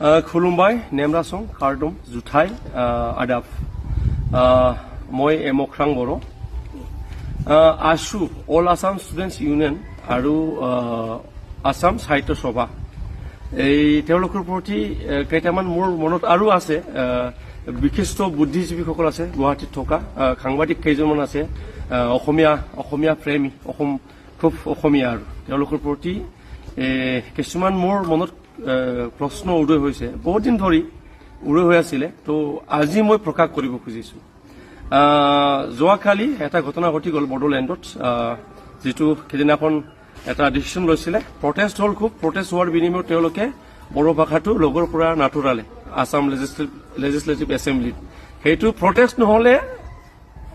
खुलुमबाय नेमरासं खारदुम जुथाइ आदाब মই এমখ্ৰাং বড়ো আছু অল আসাম ষ্টুডেণ্টছ ইউনিয়ন আৰু আসাম সাহিত্য সভা এই তেওঁলোকৰ প্ৰতি কেইটামান মোৰ মনত আৰু আছে বিশিষ্ট বুদ্ধিজীৱীসকল আছে গুৱাহাটীত থকা সাংবাদিক কেইজনমান আছে অসমীয়া প্ৰেমী খুব অসমীয়া আৰু তেওঁলোকৰ প্ৰতি কিছুমান মোৰ মনত প্ৰশ্ন উদয় হৈছে বহুত দিন ধৰি উদয় হৈ আছিলে তো আজি মই প্ৰকাশ কৰিব খুজিছো যোৱাকালি এটা ঘটনা ঘটি গ'ল বড়োলেণ্ডত যেটো কেদিনাখন এটা ডিসিশন লৈছিলে প্ৰটেষ্ট হল খুব প্ৰটেষ্ট হোৱাৰ বিনিময়ত তেওঁলোকে বড়ো ভাষাটো লগৰ পৰা নাটুৰালে আসাম লেজিসলেটিভ এছেম্বলিত সেইটো প্ৰটেষ্ট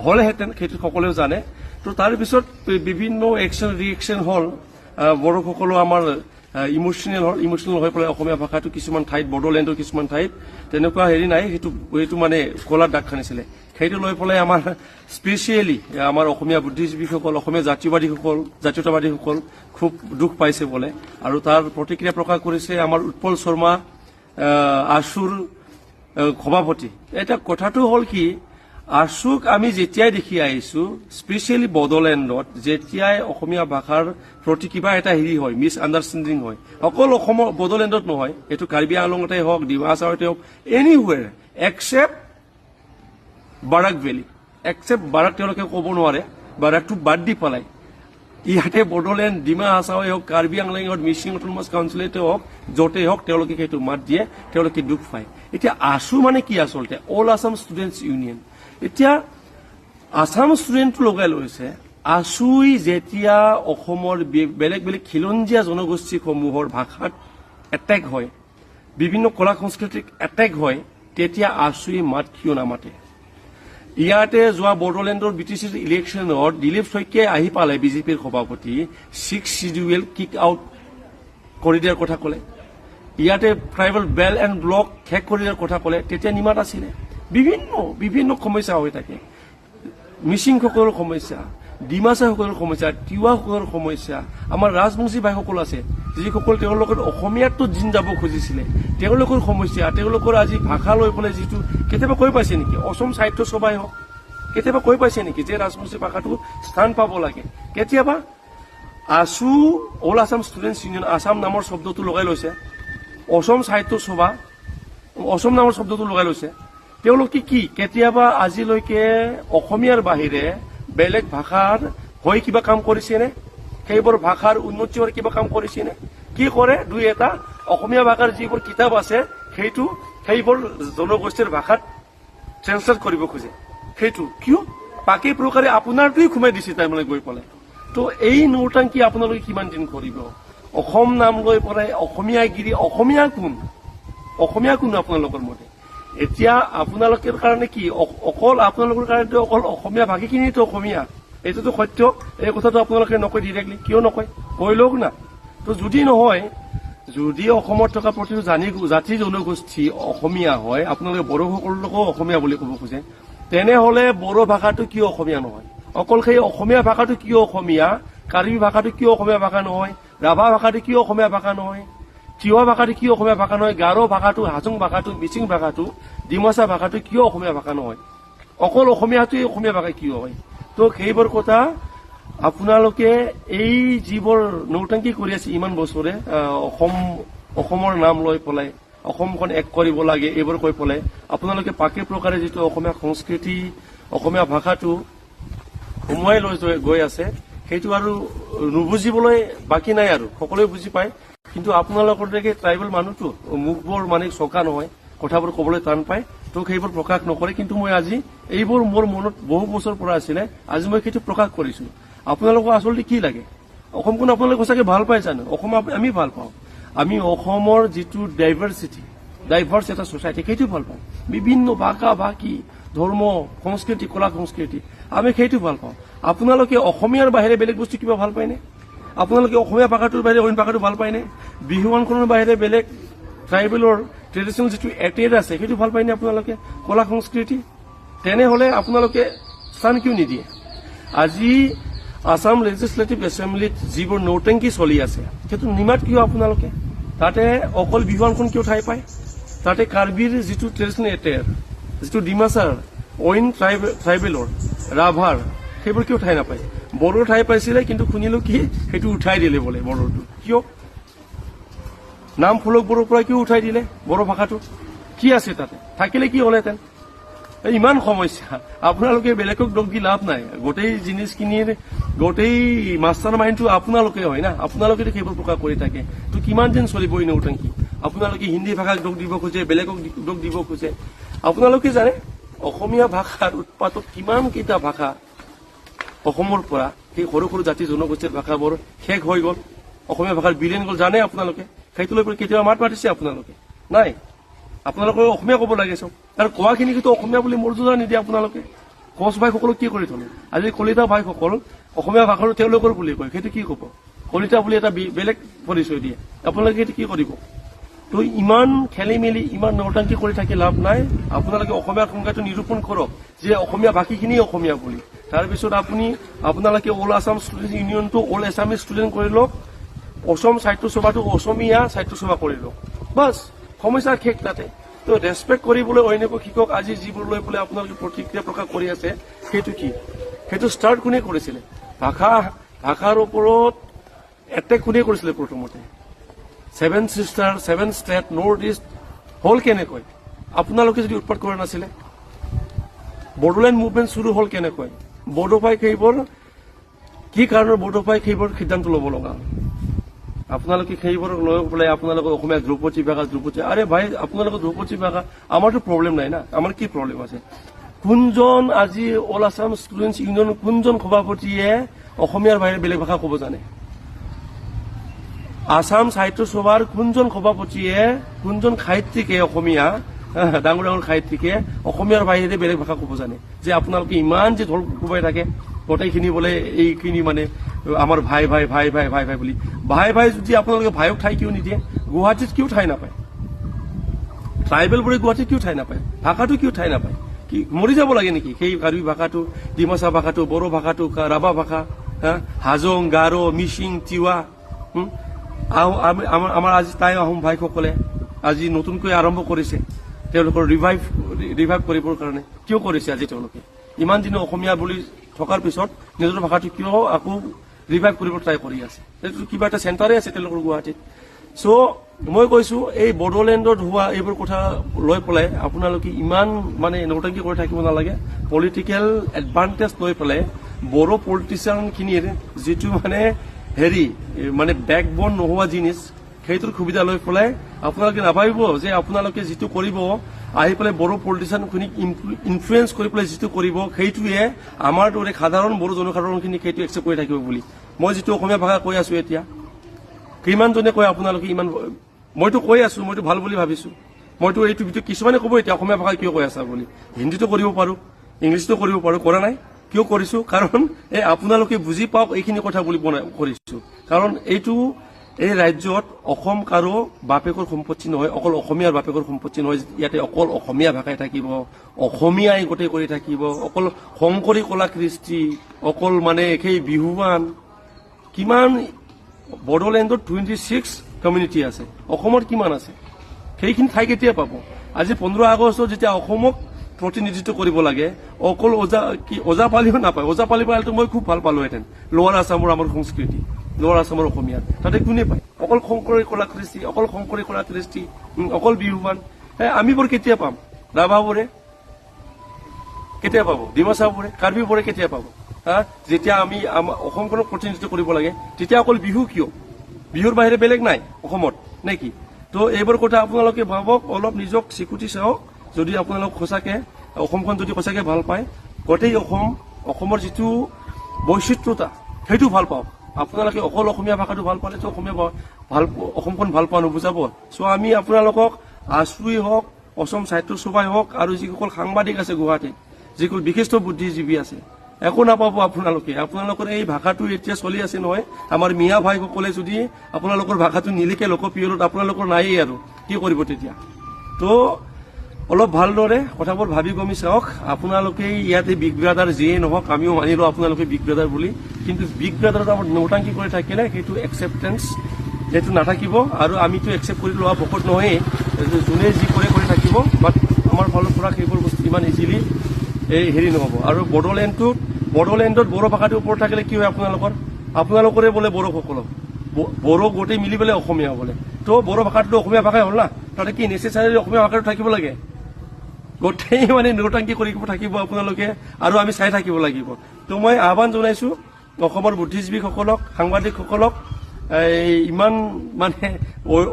হলেহেঁতেন সেইটো সকলোৱে জানে তো তাৰ পিছত বিভিন্ন একশন ৰিএকশন হল বড়োসকলো আমাৰ ইমোশনেল হৈ পেলাই অসমীয়া ভাষাটো কিছুমান ঠাইত বড়োলেণ্ডৰ কিছুমান ঠাইত তেনেকুৱা হেৰি নাই সেইটো মানে কলাৰ দাগ খানিছিলে সেইটো লৈ পেলাই আমাৰ স্পেচিয়েলি আমাৰ অসমীয়া বুদ্ধিজীৱীসকল অসমীয়া জাতীয়তাবাদীসকল খুব দুখ পাইছে বোলে আৰু তাৰ প্ৰতিক্ৰিয়া প্ৰকাশ কৰিছে আমাৰ উৎপল শৰ্মা আছুৰ সভাপতি এটা কথাটো হল কি আছুক আমি যেতিয়াই দেখি আহিছো স্পেচিয়েলি বড়োলেণ্ডত যেতিয়াই অসমীয়া ভাষাৰ প্ৰতি কিবা এটা হেৰি হয় মিছ আণ্ডাৰষ্টেণ্ডিং হয় অকল অসমৰ বড়োলেণ্ডত নহয় এইটো কাৰ্বি আংলঙতে হওক ডিমাছাওতে হওক anyway except Barak Valley except Barak তেওঁলোকে ক'ব নোৱাৰে বাৰাকটো বাদ দি পেলাই ইয়াতে বড়োলেণ্ড ডিমা হাছাওয়ে হওক কাৰ্বি আংলঙত মিচিং অট'নমাছ কাউন্সিলতে হওক য'তে হওক তেওঁলোকে সেইটো মাত দিয়ে তেওঁলোকে দুখ পায় এতিয়া আছু মানে কি আচলতে অল আসাম ষ্টুডেণ্টছ ইউনিয়ন এতিয়া আসাম ষ্টুডেণ্টটো লগাই লৈছে আছুই যেতিয়া অসমৰ বেলেগ বেলেগ খিলঞ্জীয়া জনগোষ্ঠীসমূহৰ ভাষাত এটেক হয় বিভিন্ন কলা সংস্কৃতিক এটেক হয় তেতিয়া আছুই মাত কিয় নামাতে ইয়াতে যোৱা বড়োলেণ্ডৰ বিটিচিৰ ইলেকশ্যনত দিলীপ শইকীয়াই আহি পালে বিজেপিৰ সভাপতি 6 শিডিউল কিক আউট কৰি দিয়াৰ কথা ক'লে ইয়াতে ট্ৰাইবেল বেল এণ্ড ব্লক শেষ কৰি দিয়াৰ কথা ক'লে তেতিয়া নিমাত আছিলে বিভিন্ন সমস্যা হৈ থাকে মিচিংসকলৰ সমস্যা ডিমাছাসকলৰ সমস্যা তিৱাসকলৰ সমস্যা আমাৰ ৰাজবংশী ভাইসকল আছে যিসকল তেওঁলোকৰ অসমীয়াতো জিন যাব খুজিছিলে তেওঁলোকৰ সমস্যা তেওঁলোকৰ আজি ভাষা লৈ পেলাই যিটো কেতিয়াবা কৈ পাইছে নেকি অসম সাহিত্য সভাই হওক কেতিয়াবা কৈ পাইছে নেকি যে ৰাজবংশী ভাষাটো স্থান পাব লাগে কেতিয়াবা AASU all Assam students union Assam নামৰ শব্দটো লগাই লৈছে অসম সাহিত্য সভা অসম নামৰ শব্দটো লগাই লৈছে তেওঁলোকে কি কেতিয়াবা আজিলৈকে অসমীয়াৰ বাহিৰে বেলেগ ভাষাৰ হৈ কিবা কাম কৰিছেনে সেইবোৰ ভাষাৰ উন্নতি হোৱাৰ কিবা কাম কৰিছেনে কি কৰে দুই এটা অসমীয়া ভাষাৰ যিবোৰ কিতাপ আছে সেইবোৰ জনগোষ্ঠীৰ ভাষাত ট্ৰেন্সলেট কৰিব খোজে সেইটো কিয় বাকী প্ৰকাৰে আপোনাৰটোৱে সোমাই দিছে তাৰমানে গৈ পেলাই তো এই নৌটাংকি আপোনালোকে কিমান দিন কৰিব অসম নাম লৈ পেলাই অসমীয়া কোন আপোনালোকৰ মতে এতিয়া আপোনালোকৰ কাৰণে কি অকল আপোনালোকৰ কাৰণে অকল অসমীয়া ভাষীখিনিতো অসমীয়া এইটোতো সত্য এই কথাটো আপোনালোকে নকয় ডিৰেক্টলি কিয় নকয় কৈ লওক না তো যদি অসমত থকা প্ৰতিটো জাতি জনগোষ্ঠী অসমীয়া হয় আপোনালোকে বড়োসকলকো অসমীয়া বুলি ক'ব খোজে তেনেহলে বড়ো ভাষাটো কিয় অসমীয়া নহয় অকল সেই অসমীয়া ভাষাটো কিয় অসমীয়া কাৰ্বি ভাষাটো কিয় অসমীয়া ভাষা নহয় ৰাভা ভাষাটো কিয় অসমীয়া ভাষা নহয় তিৱা ভাষাটো কিয় অসমীয়া ভাষা নহয় গাৰো ভাষাটো হাজং ভাষাটো মিচিং ভাষাটো ডিমাছা ভাষাটো কিয় অসমীয়া ভাষা নহয় অকল অসমীয়াটোৱে অসমীয়া ভাষা কিয় হয় তো সেইবোৰ কথা আপোনালোকে এই যিবোৰ নৌটাংকি কৰি আছে ইমান বছৰে অসমৰ নাম লৈ পেলাই অসমখন এক কৰিব লাগে এইবোৰ কৈ পেলাই আপোনালোকে পাকে প্ৰকাৰে যিটো অসমীয়া সংস্কৃতি অসমীয়া ভাষাটো সোমোৱাই লৈ গৈ আছে সেইটো আৰু নুবুজিবলৈ বাকী নাই আৰু সকলোৱে বুজি পায় কিন্তু আপোনালোকৰ দেখে ট্ৰাইবেল মানুহটো মুখবোৰ মানে চকা নহয় কথাবোৰ ক'বলৈ টান পায় তো সেইবোৰ প্ৰকাশ নকৰে কিন্তু মই আজি এইবোৰ মোৰ মনত বহু বছৰ পৰা আছিলে আজি মই সেইটো প্ৰকাশ কৰিছো আপোনালোকৰ আচলতে কি লাগে অসমখন আপোনালোকে সঁচাকে ভাল পায় জানো অসম আমি ভাল পাওঁ আমি অসমৰ যিটো ডাইভাৰ্ছ এটা ছ'চাইটি সেইটো ভাল পাওঁ বিভিন্ন ভাষা ভাষী ধৰ্ম সংস্কৃতি কলা সংস্কৃতি আমি সেইটো ভাল পাওঁ আপোনালোকে অসমীয়াৰ বাহিৰে বেলেগ বস্তু কিবা ভাল পায়নে আপোনালোকে অসমীয়া ভাষাটোৰ বাহিৰে অইন ভাষাটো ভাল পায়নে বিহুৱানখনৰ বাহিৰে বেলেগ ট্ৰাইবেলৰ ট্ৰেডিশ্যনেল যিটো এটেড আছে সেইটো ভাল পায়নে আপোনালোকে কলা সংস্কৃতি তেনেহলে আপোনালোকে স্থান কিয় নিদিয়ে আজি আসাম লেজিসলেটিভ এছেম্বলিত যিবোৰ নৌটেংকি চলি আছে সেইটো নিমাত কিয় আপোনালোকে তাতে অকল বিহুৱানখন কিয় ঠাই পায় তাতে কাৰ্বিৰ যিটো ট্ৰেডিশ্যনেল এটেয়াৰ, যিটো ডিমাছাৰ অইন ট্ৰাইবেলৰ ৰাভাৰ, সেইবোৰ কিয় ঠাই নাপায়? বড়োৰ ঠাই পাইছিলে, কিন্তু শুনিলো কি সেইটো উঠাই দিলে বোলে বড়োটো। কিয়? নাম ফলক বড়োৰ পৰা কিয় উঠাই দিলে বড়ো ভাষাটো? কি আছে তাতে? থাকিলে কি হ'লহেঁতেন? ইমান সমস্যা। আপোনালোকে বেলেগক দোষ দি লাভ নাই। গোটেই জিনিসখিনিৰ গোটেই মাষ্টাৰ মাইণ্ডটো আপোনালোকে হয় না, আপোনালোকে সেইবোৰ প্ৰকাশ কৰি থাকে। তো কিমান দিন চলিব এই নৌটাংকি? আপোনালোকে হিন্দী ভাষাক দোষ দিব খোজে, বেলেগক দোষ দিব খোজে। আপোনালোকে জানে অসমীয়া ভাষাৰ উৎপাদক কিমান কেইটা ভাষা অসমৰ পৰা সেই সৰু সৰু জাতি জনগোষ্ঠীৰ ভাষাবোৰ শেষ হৈ গ'ল, অসমীয়া ভাষাৰ বিলীন গ'ল, জানে আপোনালোকে? সেইটো লৈ কেতিয়াবা মাত মাতিছে আপোনালোকে? নাই। আপোনালোকে অসমীয়া ক'ব লাগে চব, আৰু কোৱাখিনি কিন্তু অসমীয়া বুলি মৰ্যাদা নিদিয়ে আপোনালোকে। কোচ ভাইসকলক কি কৰি থলে? আজি কলিতা ভাইসকল অসমীয়া ভাষাটো তেওঁলোকৰ বুলি কয়, সেইটো কি ক'ব? কলিতা বুলি এটা বেলেগ পৰিচয় দিয়ে, আপোনালোকে সেইটো কি কৰিব? তো ইমান খেলি মেলি, ইমান নৌটাংকি কৰি থাকি লাভ নাই। আপোনালোকে অসমীয়াৰ সংজ্ঞাটো নিৰূপণ কৰক যে অসমীয়া বাকীখিনি অসমীয়া বুলি। তাৰপিছত আপোনালোকে অল আছাম ষ্টুডেণ্ট ইউনিয়নটো অল এছামিজ ষ্টুডেণ্ট কৰি লওক, অসম সাহিত্য সভাটো অসমীয়া সাহিত্য সভা কৰি লওক, বাছ সমস্যা শেষ তাতে। তো ৰেচপেক্ট কৰিবলৈ অন্যকো শিকক। আজি যিবোৰ লৈ পেলাই আপোনালোকে প্ৰতিক্ৰিয়া প্ৰকাশ কৰি আছে, সেইটো কি? সেইটো ষ্টাৰ্ট কোনে কৰিছিলে? ভাষাৰ ওপৰত এটেক কোনে কৰিছিলে প্ৰথমতে? 7 চিষ্টাৰ, 7 ষ্টেট, নৰ্থ ইষ্ট হ'ল কেনেকৈ? আপোনালোকে যদি উৎপাত কৰা নাছিলে? বড়োলেণ্ড মুভমেণ্ট শুৰু হ'ল কেনেকৈ? বড়োফাইক সেইবোৰ কি কাৰণত বড়োফাইক সেইবোৰ সিদ্ধান্ত ল'ব লগা? আপোনালোকে সেইবোৰক লৈ পেলাই আপোনালোকে অসমীয়া ধ্ৰুপদী ভাষা আৰে ভাই, আপোনালোকৰ ধ্ৰুপদী ভাষা, আমাৰতো প্ৰব্লেম নাই না। আমাৰ কি প্ৰব্লেম আছে? কোনজন আজি অল আছাম ষ্টুডেণ্টছ ইউনিয়ন কোনজন সভাপতিয়ে অসমীয়াৰ বাহিৰে বেলেগ ভাষা ক'ব জানে? আসাম সাহিত্য সভাৰ কোনজন সভাপতিয়ে, কোনজন সাহিত্যিকে, অসমীয়া ডাঙৰ ডাঙৰ সাহিত্যিকে অসমীয়াৰ বাহিৰে বেলেগ ভাষা ক'ব জানে? যে আপোনালোকে ইমান যে ঢোল কোবাই থাকে গোটেইখিনি বোলে এইখিনি মানে আমাৰ ভাই ভাই ভাই ভাই ভাই ভাই বুলি। ভাই ভাই যদি আপোনালোকে ভাইক ঠাই কিয় নিদিয়ে? গুৱাহাটীত কিয় ঠাই নাপায়? ট্ৰাইবেলবোৰে গুৱাহাটীত কিয় ঠাই নাপায়? ভাষাটো কিয় ঠাই নাপায়? কি মৰি যাব লাগে নেকি? সেই কাৰ্বি ভাষাটো, ডিমাচা ভাষাটো, বড়ো ভাষাটো, ৰাভা ভাষা, হাজং, গাৰো, মিচিং, তিৱা, আমাৰ আজি টাই আহোম ভাইসকলে আজি নতুনকৈ আৰম্ভ কৰিছে তেওঁলোকৰ ৰিভাইভ কৰিবৰ কাৰণে। কিয় কৰিছে আজি তেওঁলোকে? ইমান দিনে অসমীয়া বুলি থকাৰ পিছত নিজৰ ভাষাটো কিয় আকৌ ৰিভাইভ কৰিব ট্ৰাই কৰি আছে? এইটো কিবা এটা চেণ্টাৰে আছে তেওঁলোকৰ গুৱাহাটীত। চ' মই কৈছো এই বড়োলেণ্ডত হোৱা এইবোৰ কথা লৈ পেলাই আপোনালোকে ইমান মানে নৌটাংকি কৰি থাকিব নালাগে। পলিটিকেল এডভান্টেজ লৈ পেলাই বড়ো পলিটিচিয়ানখিনিৰ যিটো মানে বেকবন নোহোৱা জিনিস, সেইটোৰ সুবিধা লৈ পেলাই আপোনালোকে নাভাবিব যে আপোনালোকে যিটো কৰিব আহি পেলাই বড়ো পলিটিচিয়ানখিনিক ইনফ্লুৱেঞ্চ কৰি পেলাই যিটো কৰিব সেইটোৱে আমাৰ দৰে সাধাৰণ বড়ো জনসাধাৰণখিনিক সেইটো একচেপ্ট কৰি থাকিব বুলি। মই যিটো অসমীয়া ভাষা কৈ আছো এতিয়া, কিমানজনে কয় আপোনালোকে ইমান? মইতো কৈ আছো, মইতো ভাল বুলি ভাবিছো। মইতো এইটো কিছুমানে ক'ব এতিয়া অসমীয়া ভাষা কিয় কৈ আছা বুলি। হিন্দীতো কৰিব পাৰো, ইংলিছতো কৰিব পাৰো, কৰা নাই। কিয় কৰিছো? কাৰণ আপোনালোকে বুজি পাওক এইখিনি কথা বুলি কৰিছো। কাৰণ এই ৰাজ্যত অসম কাৰো বাপেকৰ সম্পত্তি নহয়, অকল অসমীয়াৰ বাপেকৰ সম্পত্তি নহয়। ইয়াতে অকল অসমীয়া ভাষাই থাকিব, অসমীয়াই গোটেই কৰি থাকিব, অকল শংকৰী কলা কৃষ্টি, অকল মানে সেই বিহুৱান। কিমান বড়োলেণ্ডত 26 কমিউনিটি আছে, অসমত কিমান আছে? সেইখিনি ঠাই কেতিয়া পাব? আজি 15 আগষ্টত যেতিয়া অসমক প্ৰতিনিধিত্ব কৰিব লাগে, অকল ওজা পালিও নাপায়। ওজা পালি পালেতো মই খুব ভাল পালোহেঁতেন। লোৱাৰ আছামৰ আমাৰ সংস্কৃতি, লোৱাৰ আছামৰ অসমীয়া তাতে কোনে পায়? অকল শংকৰী কলা কৃষ্টি, অকল শংকৰী কলা কৃষ্টি, অকল বিহুৱান। আমিবোৰ কেতিয়া পাম? ৰাভাবোৰে কেতিয়া পাব? ডিমাচাবোৰে, কাৰ্বিবোৰে কেতিয়া পাব? যেতিয়া আমি অসমখনক প্ৰতিনিধিত্ব কৰিব লাগে তেতিয়া অকল বিহু কিয়? বিহুৰ বাহিৰে বেলেগ নাই অসমত নেকি? তো এইবোৰ কথা আপোনালোকে ভাবক, অলপ নিজক স্বীকৃতি চাওক। যদি আপোনালোক সঁচাকে অসমখন যদি সঁচাকে ভাল পায়, গোটেই অসমৰ যিটো বৈচিত্ৰতা সেইটো ভাল পাওক। আপোনালোকে অকল অসমীয়া ভাষাটো ভাল পালেতো অসমখন ভাল পোৱা নুবুজাব। চ' আমি আপোনালোকক আছুই হওক, অসম সাহিত্য সভাই হওক, আৰু যিসকল সাংবাদিক আছে গুৱাহাটীত, যিসকল বিশিষ্ট বুদ্ধিজীৱী আছে, একো নাপাব আপোনালোকে। আপোনালোকৰ এই ভাষাটো এতিয়া চলি আছে নহয়, আমাৰ মিয়া ভাইসকলে যদি আপোনালোকৰ ভাষাটো নিলিখে লোকপিয়লত, আপোনালোকৰ নায়েই আৰু কি কৰিব তেতিয়া? তো অলপ ভালদৰে কথাবোৰ ভাবি গমি চাওক। আপোনালোকে ইয়াতে বিগ ব্ৰাদাৰ যিয়ে নহওক, আমিও মানিলো আপোনালোকে বিগ ব্ৰাদাৰ বুলি, কিন্তু বিগ ব্ৰাদাৰত আমাৰ নৌটাংকি কৰি থাকিলে সেইটো একচেপ্টেঞ্চ সেইটো নাথাকিব। আৰু আমিতো একচেপ্ট কৰি লোৱা ভকত নহয়েই। যোনে যি কৰি থাকিব বাট আমাৰ ফালৰ পৰা সেইবোৰ বস্তু ইমান ইজিলি এই হেৰি নহ'ব আৰু বড়োলেণ্ডত বড়ো ভাষাটোৰ ওপৰত থাকিলে কি হয় আপোনালোকৰে বোলে বড়োসকলক বড়ো গোটেই মিলি পেলাই অসমীয়া বোলে তো বড়ো ভাষাটোতো অসমীয়া ভাষাই হ'ল না তাতে কি নেচেচাৰী অসমীয়া ভাষাটো থাকিব লাগে গোটেই মানে নৌটাংকি কৰি থাকিব আপোনালোকে আৰু আমি চাই থাকিব লাগিব তো মই আহ্বান জনাইছো অসমৰ বুদ্ধিজীৱীসকলক সাংবাদিকসকলক ইমান মানে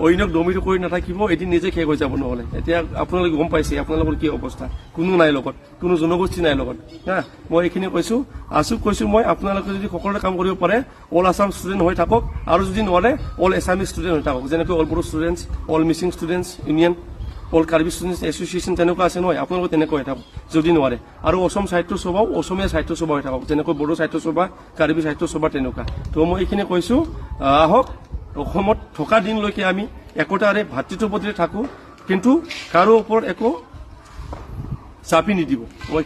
অন্যক দমিত কৰি নাথাকিব এদিন নিজে শেষ হৈ যাব নহ'লে এতিয়া আপোনালোকে গম পাইছে আপোনালোকৰ কি অৱস্থা কোনো নাই লগত কোনো জনগোষ্ঠী নাই লগত হা মই এইখিনি কৈছো মই আপোনালোকে যদি সকলোৰে কাম কৰিব পাৰে অল আছাম ষ্টুডেণ্ট হৈ থাকক আৰু যদি নোৱাৰে অল এছামিজ ষ্টুডেণ্ট হৈ থাকক যেনেকৈ all Bodo students all Mising students union all Karbi students association তেনেকুৱা আছে নহয় আপোনালোকে তেনেকৈ হৈ থাকক যদি নোৱাৰে আৰু অসম সাহিত্য সভাও অসমীয়া সাহিত্য সভা হৈ থাকক যেনেকৈ বড়ো সাহিত্য সভা কাৰ্বি সাহিত্য সভা তেনেকুৱা তো মই এইখিনি কৈছো আহক অসমত থকা দিনলৈকে আমি একতাৰে ভাতৃত্ববোধেৰে থাকো কিন্তু কাৰো ওপৰত একো চাপি নিদিব মই